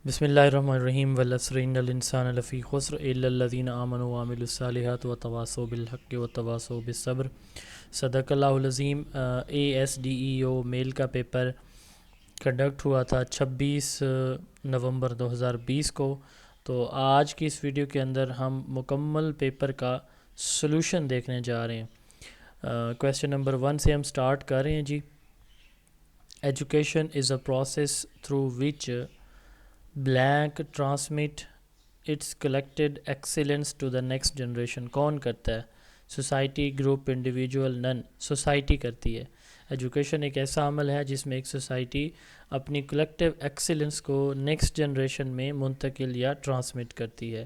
بسم اللہ الرحمن الرحیم والعصر ان الانسان لفی خسر الا الذین آمنوا وعملوا الصالحات وتواصوا بالحق وتواصوا بالصبر۔ صدق اللہ العظیم۔ ASDEO میل کا پیپر کنڈکٹ ہوا تھا 26 نومبر 2020 کو۔ تو آج کی اس ویڈیو کے اندر ہم مکمل پیپر کا سلوشن دیکھنے جا رہے ہیں۔ کویسچن نمبر 1 سے ہم سٹارٹ کر رہے ہیں جی۔ Education is a process through which blank transmit its collected excellence to the next generation. کون کرتا ہے؟ Society, group, individual? None, society کرتی ہے۔ ایجوکیشن ایک ایسا عمل ہے جس میں ایک سوسائٹی اپنی کلیکٹیو ایکسیلنس کو نیکسٹ جنریشن میں منتقل یا ٹرانسمٹ کرتی ہے۔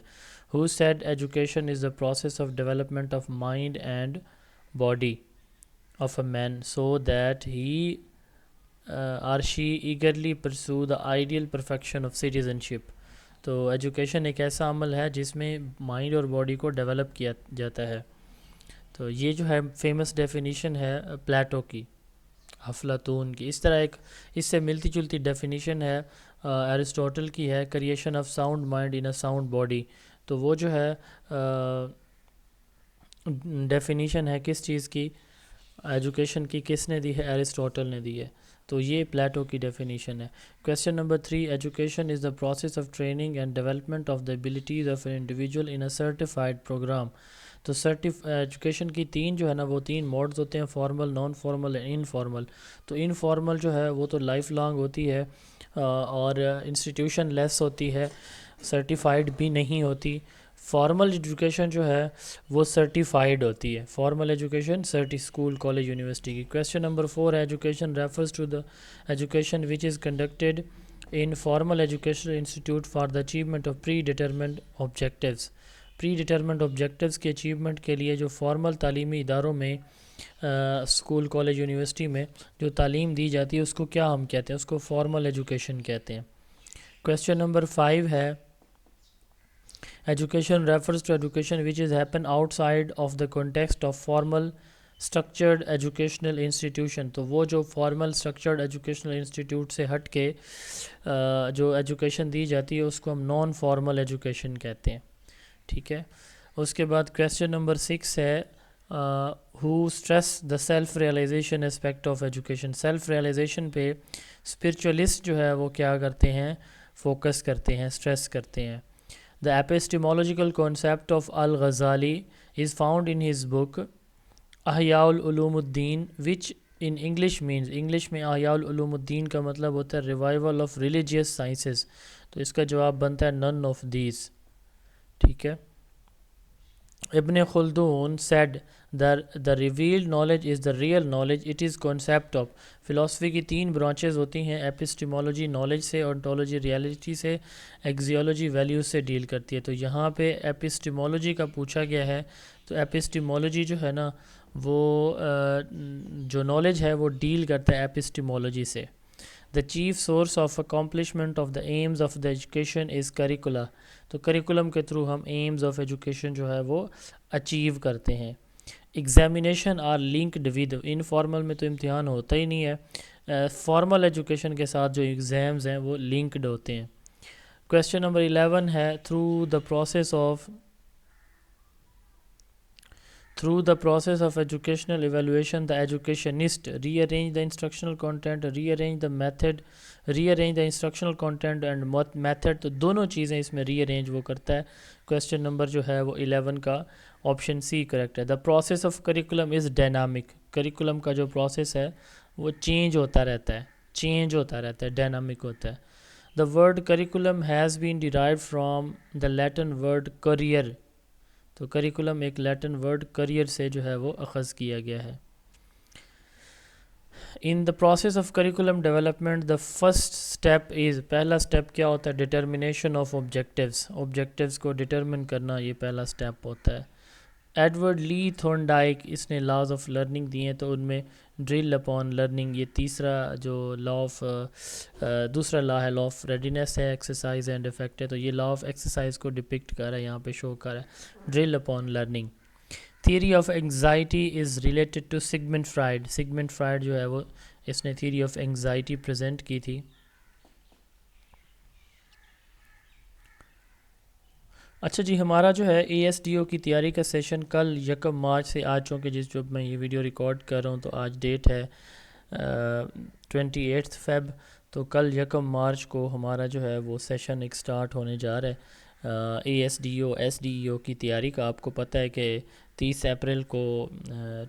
Who said education is the process of development of mind and body of a man so that he or she eagerly pursue the ideal perfection of citizenship۔ تو education ایک ایسا عمل ہے جس میں مائنڈ اور باڈی کو ڈیولپ کیا جاتا ہے۔ تو یہ جو ہے فیمس ڈیفینیشن ہے پلیٹو کی، افلاطون کی۔ اس طرح ایک اس سے ملتی جلتی ڈیفینیشن ہے ایرسٹوٹل کی ہے، creation of sound mind in a sound body. تو وہ جو ہے ڈیفینیشن ہے کس چیز کی؟ ایجوکیشن کی کس نے دی ہے؟ ایرسٹوٹل نے دی ہے۔ تو یہ پلیٹو کی ڈیفینیشن ہے۔ Question number 3، education is the process of training and development of the abilities of an individual in a certified program. تو ایجوکیشن کی تین جو ہے نا، وہ تین موڈز ہوتے ہیں، فارمل، نان فارمل، انفارمل۔ تو انفارمل جو ہے وہ تو لائف لانگ ہوتی ہے اور انسٹیٹیوشن لیس ہوتی ہے، سرٹیفائڈ بھی نہیں ہوتی۔ فارمل ایجوکیشن جو ہے وہ سرٹیفائڈ ہوتی ہے۔ Formal education school, college, university کی۔ Question number 4، education refers to the education which is conducted in formal educational institute for the achievement of predetermined objectives. Predetermined objectives کے achievement کے لیے جو formal تعلیمی اداروں میں school, college, university میں جو تعلیم دی جاتی ہے اس کو کیا ہم کہتے ہیں؟ اس کو فارمل ایجوکیشن کہتے ہیں۔ کویسچن نمبر 5 ہے، Education refers to education which is happen outside of the context of formal structured educational institution۔ تو وہ جو فارمل structured educational institute سے ہٹ کے جو ایجوکیشن دی جاتی ہے اس کو ہم نان فارمل ایجوکیشن کہتے ہیں، ٹھیک ہے۔ اس کے بعد کویسچن نمبر 6 ہے، who stress the self realization aspect of education۔ Self realization پہ اسپرچولیسٹ جو ہے وہ کیا کرتے ہیں؟ فوکس کرتے ہیں، اسٹریس کرتے ہیں۔ The epistemological concept of Al-Ghazali is found in his book Ihya ul-Ulum-ud-Din which in English means، English میں احیاء العلوم الدین کا مطلب ہوتا ہے ریوائول آف ریلیجیس سائنسز۔ تو اس کا جواب بنتا ہے none of these، ٹھیک ہے۔ ابن خلدون said the revealed knowledge is the real knowledge it is concept of۔ Philosophy کی تین برانچز ہوتی ہیں، ایپسٹیمولوجی نالج سے، انٹولوجی ریالٹی سے، ایگزیولوجی ویلیوز سے ڈیل کرتی ہے۔ تو یہاں پہ ایپسٹیمولوجی کا پوچھا گیا ہے، تو ایپسٹیمولوجی جو ہے نا وہ جو نالج ہے وہ ڈیل کرتا ہے ایپسٹیمولوجی سے۔ The chief source of accomplishment of the aims of the education is curricula۔ تو کریکولم کے تھرو ہم ایمز آف ایجوکیشن جو ہے وہ اچیو کرتے ہیں۔ Examination are linked with, informal میں تو امتحان ہوتا ہی نہیں ہے، فارمل ایجوکیشن کے ساتھ جو ایگزامز ہیں وہ لنکڈ ہوتے ہیں۔ کویسچن نمبر 11 ہے، Through the process of educational evaluation, the educationist rearrange the instructional content, rearrange the instructional content and method۔ تو دونوں چیزیں اس میں ری ارینج وہ کرتا ہے۔ کویسچن نمبر جو ہے وہ 11 کا آپشن سی کریکٹ ہے۔ The process of curriculum is dynamic۔ Curriculum کا جو پروسیس ہے وہ چینج ہوتا رہتا ہے، ڈائنامک ہوتا ہے۔ The word curriculum has been derived from the Latin word career۔ تو کریکولم ایک لیٹن ورڈ کریئر سے جو ہے وہ اخذ کیا گیا ہے۔ In the process of curriculum development the first step is, پہلا اسٹیپ کیا ہوتا ہے؟ ڈٹرمنیشن آف آبجیکٹیوز کو ڈٹرمن کرنا، یہ پہلا اسٹیپ ہوتا ہے۔ ایڈورڈ لی تھورنڈائک اس نے لاز آف لرننگ دی ہیں، تو ان میں ڈرل اپون لرننگ، یہ تیسرا جو دوسرا لا ہے، لا آف ریڈینیس ہے، ایکسرسائز اینڈ افیکٹ ہے۔ تو یہ لا آف ایکسرسائز کو ڈپکٹ کر رہا ہے، یہاں پہ شو کر رہا ہے، drill upon learning. Theory of anxiety is related to Sigmund Freud جو ہے وہ اس نے تھیوری آف انگزائٹی پریزنٹ کی تھی۔ اچھا جی، ہمارا جو ہے اے ایس ڈی او کی تیاری کا سیشن کل 1 مارچ سے، آج چونکہ جو میں یہ ویڈیو ریکارڈ کر رہا ہوں تو آج ڈیٹ ہے 28 فیب، تو کل 1 مارچ کو ہمارا جو ہے وہ سیشن ایک سٹارٹ ہونے جا رہا ہے A S D O S D O کی تیاری کا. آپ کو پتہ ہے کہ 30 اپریل کو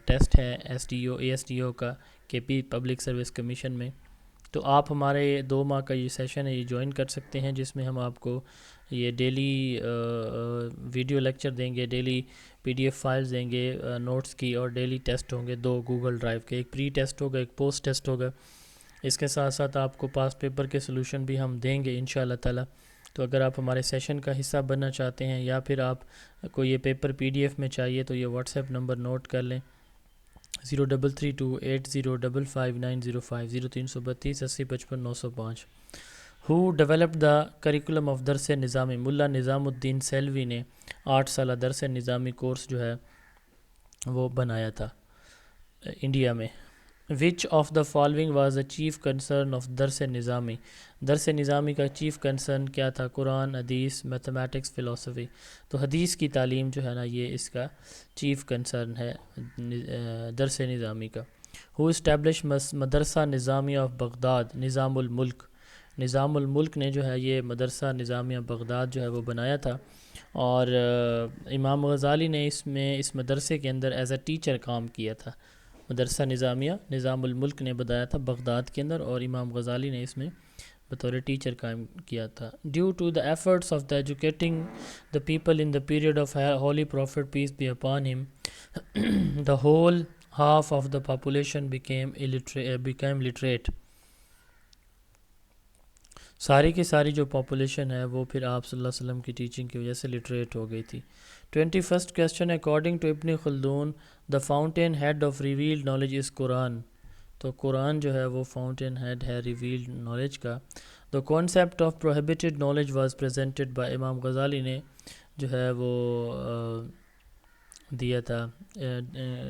ٹیسٹ ہے S D O A S D O کا کے پی پبلک سروس کمیشن میں. تو آپ ہمارے 2 ماہ کا یہ سیشن ہے یہ جوائن کر سکتے ہیں، جس میں ہم آپ کو یہ ڈیلی ویڈیو لیکچر دیں گے، daily P D F files دیں گے نوٹس کی، اور ڈیلی ٹیسٹ ہوں گے 2 گوگل ڈرائیو کے، ایک پری ٹیسٹ ہوگا ایک پوسٹ ٹیسٹ ہوگا. اس کے ساتھ ساتھ آپ کو پاس پیپر کے سلوشن بھی ہم دیں گے انشاءاللہ تعالی. تو اگر آپ ہمارے سیشن کا حصہ بننا چاہتے ہیں یا پھر آپ کو یہ پیپر پی ڈی ایف میں چاہیے تو یہ واٹس ایپ نمبر نوٹ کر لیں 033280559050 0332805595. Who developed the curriculum of درس نظامی؟ ملا نظام الدین سیلوی نے 8 سالہ درس نظامی کورس جو ہے وہ بنایا تھا انڈیا میں. Which of the following was the chief concern of درس نظامی؟ درس نظامی کا چیف کنسرن کیا تھا؟ قرآن، حدیث، میتھمیٹکس، فلسفی. تو حدیث کی تعلیم جو ہے نا یہ اس کا چیف کنسرن ہے درس نظامی کا. Who established مدرسہ نظامیہ آف بغداد؟ نظام الملک. نظام الملک نے جو ہے یہ مدرسہ نظامیہ بغداد جو ہے وہ بنایا تھا، اور امام غزالی نے اس مدرسے کے اندر ایز اے ٹیچر کام کیا تھا. مدرسہ نظامیہ نظام الملک نے بنایا تھا بغداد کے اندر، اور امام غزالی نے اس میں بطور ٹیچر کام کیا تھا. Due to the efforts of the educating the people in the period of holy prophet peace be upon him the whole half of the population became literate. ساری کی ساری جو پاپولیشن ہے وہ پھر آپ صلی اللہ علیہ وسلم کی ٹیچنگ کی وجہ سے لٹریٹ ہو گئی تھی. 21st question, according to Ibn Khaldun the fountain head of revealed knowledge is Quran. تو قرآن جو ہے وہ فاؤنٹین ہیڈ ہے ریویلڈ نالج کا. The concept of prohibited knowledge was presented by Imam Ghazali نے جو ہے وہ دیا تھا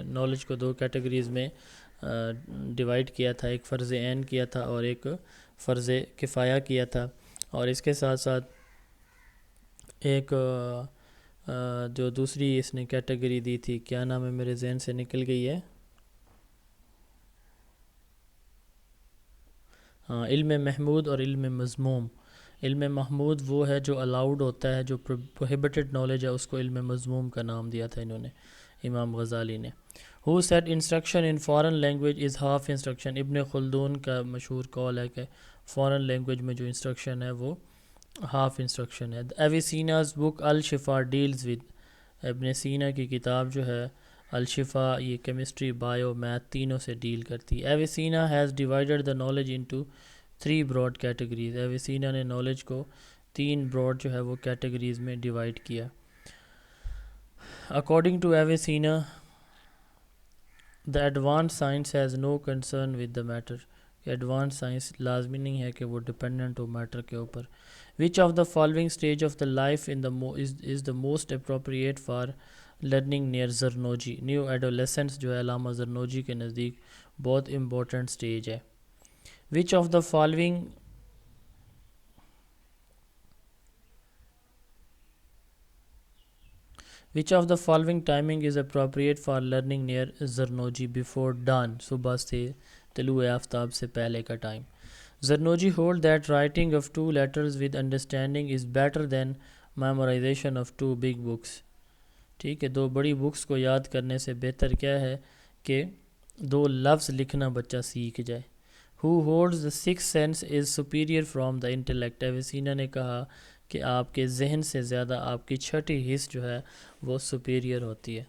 نالج کو 2 کیٹیگریز میں ڈیوائڈ کیا تھا، ایک فرض عین کیا تھا اور ایک فرض کفایہ کیا تھا. اور اس کے ساتھ ساتھ ایک جو دوسری اس نے کیٹیگری دی تھی، کیا نام ہے میرے ذہن سے نکل گئی ہے، ہاں علم محمود اور علم مذموم. علم محمود وہ ہے جو الاؤڈ ہوتا ہے، جو پروہیبٹڈ نالج ہے اس کو علم مذموم کا نام دیا تھا انہوں نے امام غزالی نے. Who said instruction in foreign language is half instruction؟ ابن خلدون کا مشہور قول ہے کہ فورن لینگویج میں جو انسٹرکشن ہے وہ ہاف انسٹرکشن ہے. Avicenna's book Alshifa deals with, ابن سینا کی کتاب جو ہے الشفا یہ کیمسٹری، بایو، میتھ تینوں سے ڈیل کرتی ہے. Avicenna has divided the knowledge into 3 broad categories. Avicenna نے نالج کو 3 براڈ جو ہے وہ کیٹیگریز میں ڈیوائڈ کیا. According to Avicenna the advanced science has no concern with the matter. Advance science لازمی نہیں ہے کہ وہ ڈپینڈنٹ ہو میٹر کے اوپر. Which of the following stage of the life in is the most appropriate for learning near Zarnuji? New adolescence جو ہے علامہ زرنوجی کے نزدیک بہت امپورٹنٹ اسٹیج ہے. Which of the following Which of the following timing is appropriate for learning near زرنوجی؟ before dawn، صبح سے طلوع آفتاب سے پہلے کا time. زرنوجی hold that writing of 2 letters with understanding is better than memorization of 2 big books. ٹھیک ہے، 2 بڑی books کو یاد کرنے سے بہتر کیا ہے کہ 2 لفظ لکھنا بچہ سیکھ جائے. Who holds the sixth sense is superior from the intellect؟ Avicenna نے کہا کہ آپ کے ذہن سے زیادہ آپ کی چھٹی حص جو ہے وہ سپیریئر ہوتی ہے.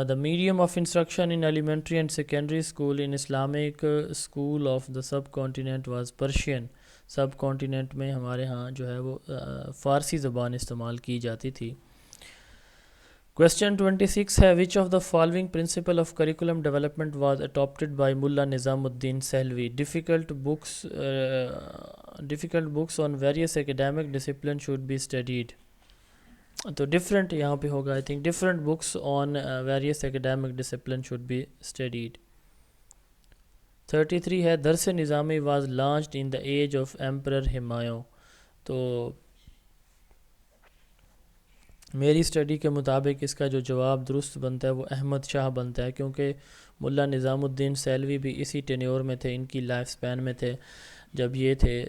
The medium of instruction in elementary and secondary school in Islamic school of the subcontinent was Persian. Sub continent میں ہمارے ہاں جو ہے وہ فارسی زبان استعمال کی جاتی تھی. Question 26 ہے which of the following principle of curriculum development was adopted by Mullah Nizamuddin Sahlawi؟ difficult books on various academic disciplines should be studied. تو ڈفرینٹ یہاں پہ ہوگا I think different books on various academic discipline should be studied. 33 ہے Dars Nizami was launched in the age of emperor Humayun. تو میری study کے مطابق اس کا جو جواب درست بنتا ہے وہ احمد شاہ بنتا ہے، کیونکہ ملا نظام الدین سیلوی بھی اسی ٹینیور میں تھے، ان کی لائف سپین میں تھے جب یہ تھے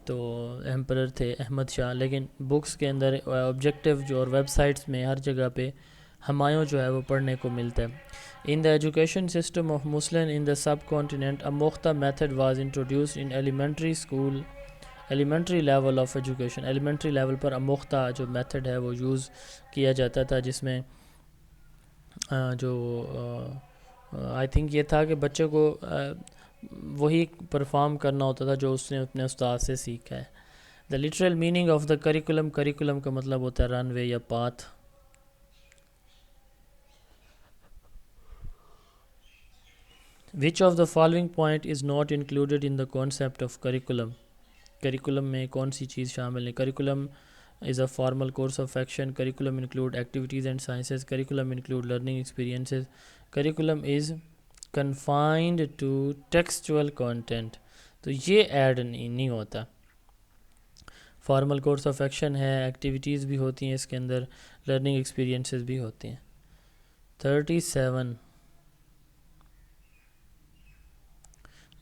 تو ایمپرر تھے احمد شاہ. لیکن بکس کے اندر آبجیکٹیو جو اور ویب سائٹس میں ہر جگہ پہ ہمایوں جو ہے وہ پڑھنے کو ملتا ہے. In the education system of Muslim in the subcontinent اموختہ method was introduced in elementary school elementary level of education. Elementary level پر اموختہ جو میتھڈ ہے وہ یوز کیا جاتا تھا، جس میں جو آئی تھنک یہ تھا کہ بچے کو وہی پرفارم کرنا ہوتا تھا جو اس نے اپنے استاد سے سیکھا ہے. The literal meaning of the curriculum, curriculum کا مطلب ہوتا ہے رن وے یا path. Which of the following point is not included in the concept of curriculum. Curriculum میں کون سی چیز شامل ہے؟ Curriculum is a formal course of action. Curriculum include activities and sciences. Curriculum include learning experiences. Curriculum is confined to textual content. تو یہ add نہیں ہوتا. Formal course of action ہے، ایکٹیویٹیز بھی ہوتی ہیں اس کے اندر، لرننگ ایکسپیرینسز بھی ہوتے ہیں. 37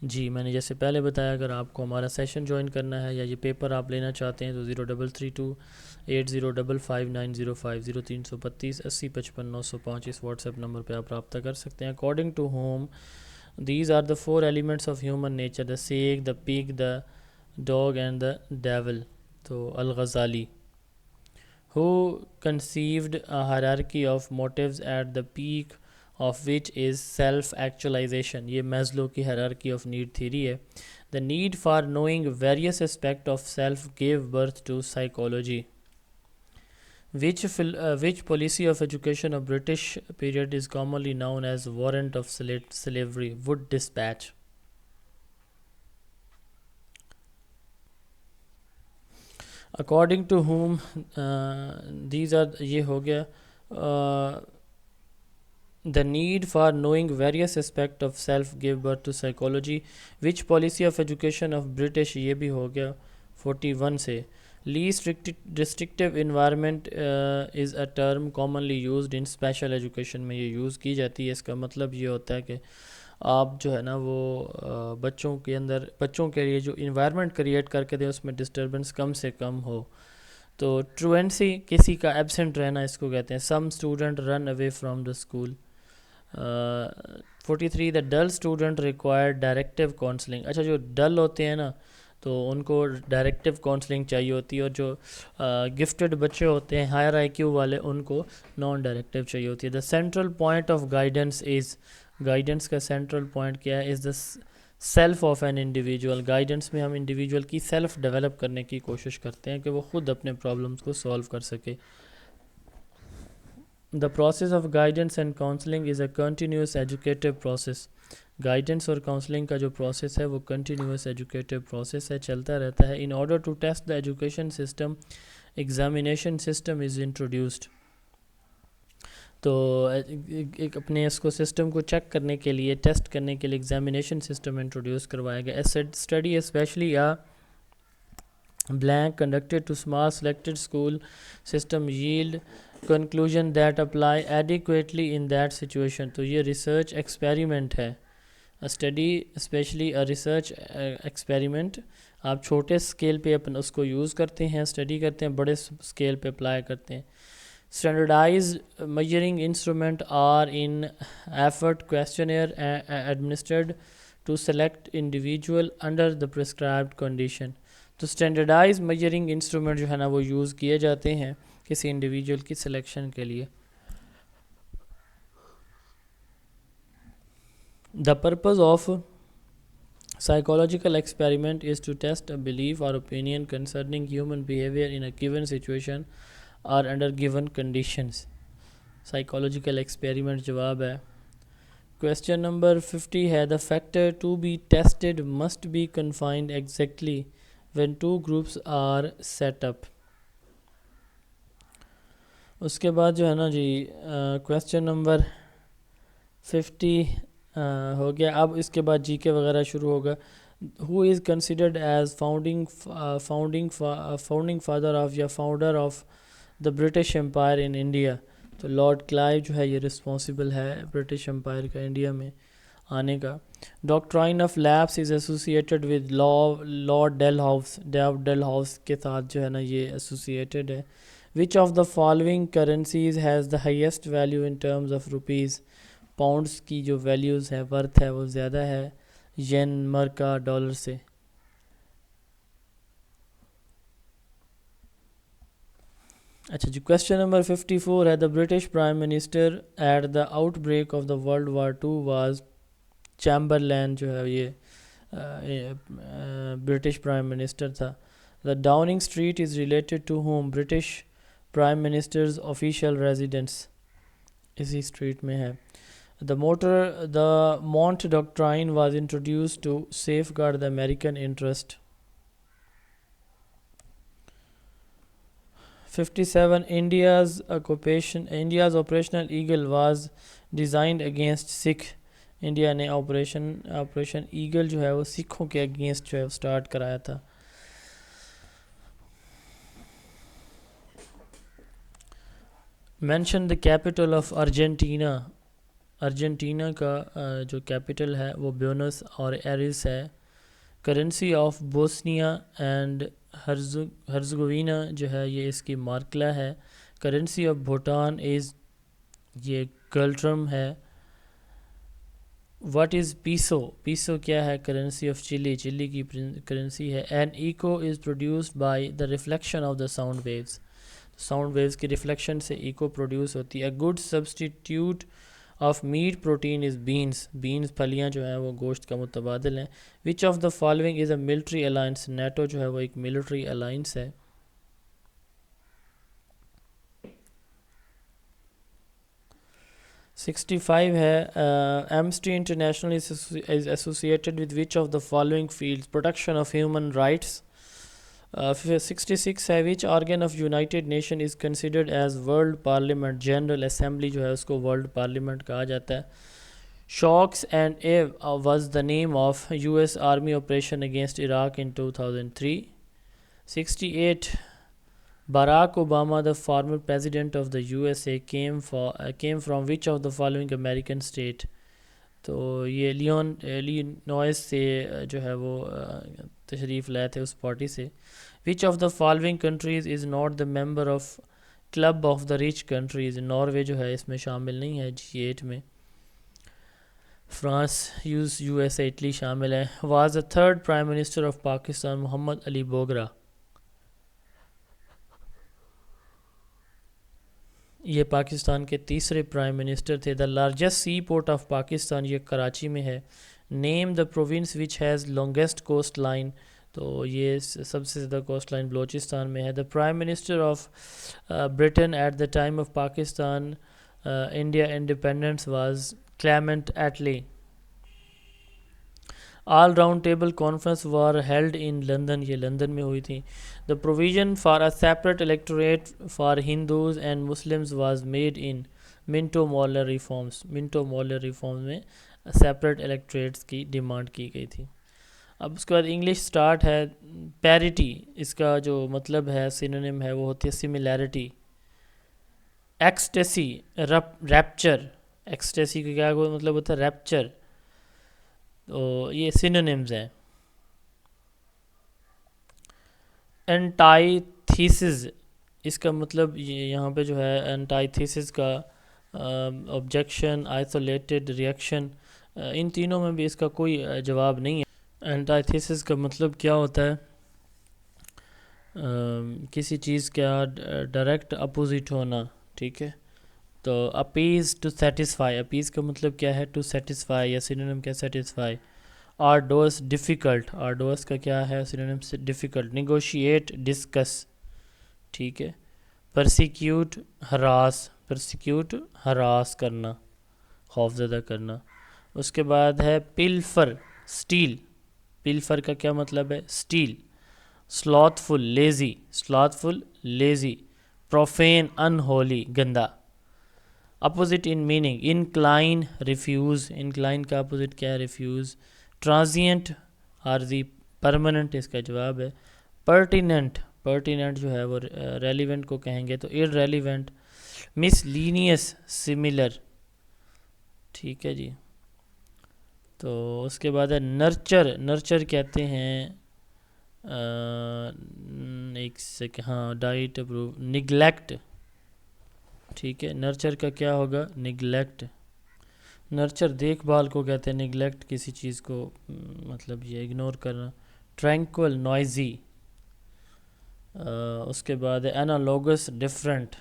جی میں نے جیسے پہلے بتایا، اگر آپ کو ہمارا سیشن جوائن کرنا ہے یا یہ پیپر آپ لینا چاہتے ہیں تو 033280559050 0332 8055 905 اس واٹس ایپ نمبر پہ آپ رابطہ کر سکتے ہیں. According to whom these are the 4 elements of human nature, the sage, the pig, the dog and the devil. تو Al Ghazali who conceived a hierarchy of motives at the peak of which is self-actualization. یہ Maslow کی hierarchy of need theory ہے. The need for knowing various aspects of self gave birth to psychology. Which policy of education of British period is commonly known as warrant of slavery? Wood Dispatch. According to whom these are یہ ہو گیا the need for knowing various aspects of self gave birth to psychology. Which policy of education of British یہ بھی ہو گیا 41 سے. Least restrictive environment is a term commonly used in special education. میں یہ use کی جاتی ہے. اس کا مطلب یہ ہوتا ہے کہ آپ جو ہے نا وہ بچوں کے لیے جو انوائرمنٹ کریٹ کر کے دیں اس میں ڈسٹربنس کم سے کم ہو. تو ٹروینسی کسی کا ایبسنٹ رہنا اس کو کہتے ہیں. Some student run away from the school. 43 the dull student require directive counselling. اچھا جو ڈل ہوتے ہیں نا تو ان کو ڈائریکٹیو کاؤنسلنگ چاہیے ہوتی ہے، اور جو گفٹڈ بچے ہوتے ہیں ہائر آئی کیو والے ان کو نان ڈائریکٹیو چاہیے ہوتی ہے. The central point of guidance is, guidance کا سینٹرل پوائنٹ کیا ہے؟ Is the self of an individual. Guidance میں ہم انڈیویجول کی سیلف ڈیولپ کرنے کی کوشش کرتے ہیں کہ وہ خود اپنے پرابلمس کو سولو کر سکے. The process of guidance and counseling is a continuous educative process. Guidance اور کاؤنسلنگ کا جو پروسیس ہے وہ کنٹینیوس ایجوکیٹیو پروسیس ہے، چلتا رہتا ہے. In order to test the education system examination system is introduced. تو ایک اپنے اس کو سسٹم کو چیک کرنے کے لیے، ٹیسٹ کرنے کے لیے ایگزامینیشن سسٹم انٹروڈیوس کروایا گیا. Study specially blank conducted to small selected school system yield conclusion that apply adequately in that situation. تو یہ ریسرچ ایکسپیریمنٹ ہے. Study specially research experiment. آپ چھوٹے اسکیل پہ اس کو یوز کرتے ہیں، اسٹڈی کرتے ہیں، بڑے اسکیل پہ اپلائی کرتے ہیں. Standardized measuring instrument are in effort questionnaire administered to select individual under the prescribed condition. تو اسٹینڈرڈائز میجرنگ انسٹرومنٹ جو ہے نا وہ یوز کیے جاتے ہیں کسی انڈیویجول کی سلیکشن کے لیے. The purpose of psychological experiment is to test a belief or opinion concerning human behavior in a given situation or under given conditions. Psychological experiment جواب ہے. Question number 50 ہے the factor to be tested must be confined exactly when two groups are set up. اس کے بعد جو ہے نا جی question number 50 ہو گیا. اب اس کے بعد جی کے وغیرہ شروع ہوگا. who is considered as founding father of یا founder of the British Empire in India. تو لارڈ کلائیو جو ہے یہ رسپانسبل ہے برٹش امپائر کا انڈیا میں آنے کا. Doctrine of lapse is associated with Lord Dalhousie کے ساتھ جو ہے نا یہ ایسوسیٹڈ ہے. Which of the following currencies has the highest value in terms of rupees. Pounds کی جو ویلیوز ہے ورتھ ہے وہ زیادہ ہے ین مرکا ڈالر سے. اچھا جی کویشچن نمبر 54 ہے. The British prime minister at the outbreak of the world war two was Chamberlain جو ہے یہ برٹش پرائم منسٹر تھا. The Downing Street is related to whom. British prime ministers official residence اسی street میں ہے. The Monroe doctrine was introduced to safeguard the American interest. 57 India's operational eagle was designed against Sikh. India نے operation eagle جو ہے وہ سکھوں کے against جو ہے اسٹارٹ کرایا تھا. Mention the capital of Argentina. Argentina کا جو کیپٹل ہے وہ بیونس اور ایرس ہے. کرنسی آف بوسنیا اینڈ ہرزگوینا جو ہے یہ اس کی مارکلا ہے. کرنسی آف بھوٹان از یہ گلٹرم ہے. What is passive. پیسو کیا ہے؟ کرنسی آف چلی. چلی کی کرنسی ہے. An echo is produced by the reflection of the sound waves. Sound waves کی ریفلیکشن سے ایکو پروڈیوس ہوتی ہے. Good substitute of meat protein is beans. Beans پھلیاں جو ہیں وہ گوشت کا متبادل ہیں. Which of the following is a military alliance. NATO جو ہے وہ ایک ملٹری الائنس ہے. 65 ہے. Amnesty International is associated with which of the following fields. Protection of human rights. 66 ہے. Which organ of United Nation is considered as world parliament. General assembly جو ہے اس کو ورلڈ پارلیمنٹ کہا جاتا ہے. Shock and awe was the name of U S army operation against Iraq in 2003. 68 Barack Obama, the former president of the USA, came from which of the following American state. تو یہ لیونوائس سے جو ہے وہ تشریف لائے تھے اس پارٹی سے. which of the following countries is not the member of club of the rich countries. Norway جو ہے اس میں شامل نہیں ہے G8 میں. France U S A Italy شامل ہے. was the third prime minister of Pakistan محمد علی بوگرا. یہ پاکستان کے تیسرے پرائم منسٹر تھے. The largest seaport of Pakistan یہ کراچی میں ہے. Name the province which has longest coastline. تو یہ سب سے زیادہ کوسٹ لائن بلوچستان میں ہے. The prime minister of Britain at the time of Pakistan India independence was Clement Attlee. All round table conference were held in London. یہ London میں ہوئی تھی. The provision for a separate electorate for Hindus and Muslims was made in Minto Morley reforms. Minto Morley reforms میں separate electorates کی demand کی گئی تھی. اب اس کے بعد انگلش سٹارٹ ہے. پیریٹی اس کا جو مطلب ہے سینونیم ہے وہ ہوتی ہے سملیرٹی. Ecstasy rupture. ایکسٹیسی کا کیا مطلب ہوتا ہے؟ ریپچر. تو یہ سینونیمز ہیں. انٹائیتھیسز اس کا مطلب یہاں پہ جو ہے انٹائیتھیسز کا آبجیکشن آئسولیٹڈ ریئیکشن ان تینوں میں بھی اس کا کوئی جواب نہیں ہے. انٹائیتھیسز کا مطلب کیا ہوتا ہے؟ کسی چیز کا ڈائریکٹ اپوزٹ ہونا. ٹھیک ہے. تو اپیز ٹو سیٹسفائی. اپیز کا مطلب کیا ہے؟ ٹو سیٹسفائی یا سینونیم کیا سیٹسفائی. آرڈوس ڈیفیکلٹ. آرڈوس کا کیا ہے سینونیم سے؟ ڈیفیکلٹ. Negotiate discuss. ٹھیک ہے. پرسیکیوٹ ہراس. پرسیکیوٹ ہراس کرنا خوف زدہ کرنا. اس کے بعد ہے پلفر اسٹیل. پلفر کا کیا مطلب ہے؟ Still. Slothful lazy. Slothful lazy. Profane unholy گندا. Opposite in meaning incline refuse. Incline کا اپوزٹ کیا ہے؟ ریفیوز. ٹرانزینٹ عارضی، پرماننٹ اس کا جواب ہے پرٹیننٹ. پرٹیننٹ جو ہے وہ ریلیونٹ کو کہیں گے تو ارریلیونٹ. مس لینیس سملر. ٹھیک ہے جی. تو اس کے بعد ہے نرچر. نرچر کہتے ہیں ایک سیکنڈ، ہاں ڈائٹ اپروو، نگلیکٹ. ٹھیک ہے، نرچر کا کیا ہوگا؟ نگلیکٹ. نرچر دیکھ بھال کو کہتے ہیں، نگلیکٹ کسی چیز کو مطلب یہ اگنور کرنا. ٹرینکول، نوائزی. اس کے بعد ہے انالوگس، ڈفرنٹ.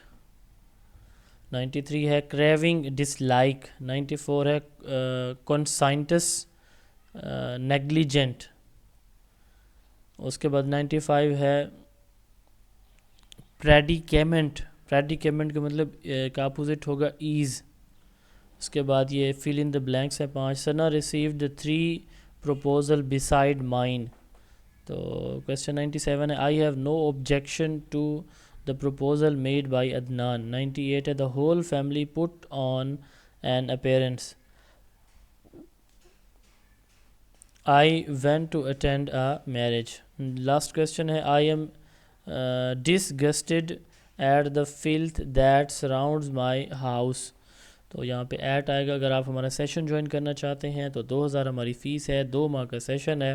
93 ہے کریونگ، ڈس لائک. 94 ہے کنسائنٹس، نیگلیجنٹ. اس کے بعد 95 ہے پریڈیکیمنٹ. پریڈیکیمنٹ کا مطلب ایک اپوزٹ ہوگا ایز. اس کے بعد یہ فل ان دا بلینکس ہے 5. Sana received 3 proposal beside mine. تو کویسچن 97 ہے I have no objection to the proposal made by Adnan. 98 ہے the whole family put on an appearance. I went to attend a marriage. Last question ہے I am disgusted at the filth that surrounds my house. تو یہاں پہ at آئے گا. اگر آپ ہمارا session join کرنا چاہتے ہیں تو 2000 ہماری فیس ہے. 2 ماہ کا سیشن ہے.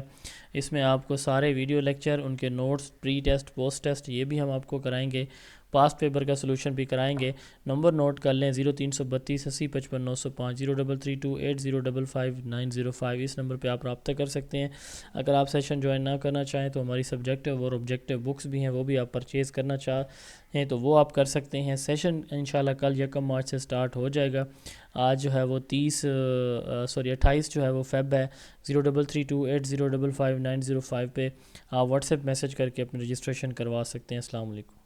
اس میں آپ کو سارے ویڈیو لیکچر، ان کے notes, pre test, post test, یہ بھی ہم آپ کو کرائیں گے. پاسٹ پیپر کا سلوشن بھی کرائیں گے. نمبر نوٹ کر لیں 0332 80 55 905 0332 8055 905. اس نمبر پہ آپ رابطہ کر سکتے ہیں. اگر آپ سیشن جوائن نہ کرنا چاہیں تو ہماری سبجیکٹیو اور آبجیکٹیو بکس بھی ہیں، وہ بھی آپ پرچیز کرنا چاہیں تو وہ آپ کر سکتے ہیں. سیشن انشاءاللہ کل 1 مارچ سے سٹارٹ ہو جائے گا. آج جو ہے وہ 28 جو ہے وہ فیب ہے. 0332 8055 905 پہ آپ واٹس ایپ میسج کر کے اپنے رجسٹریشن کروا سکتے ہیں. السلام علیکم.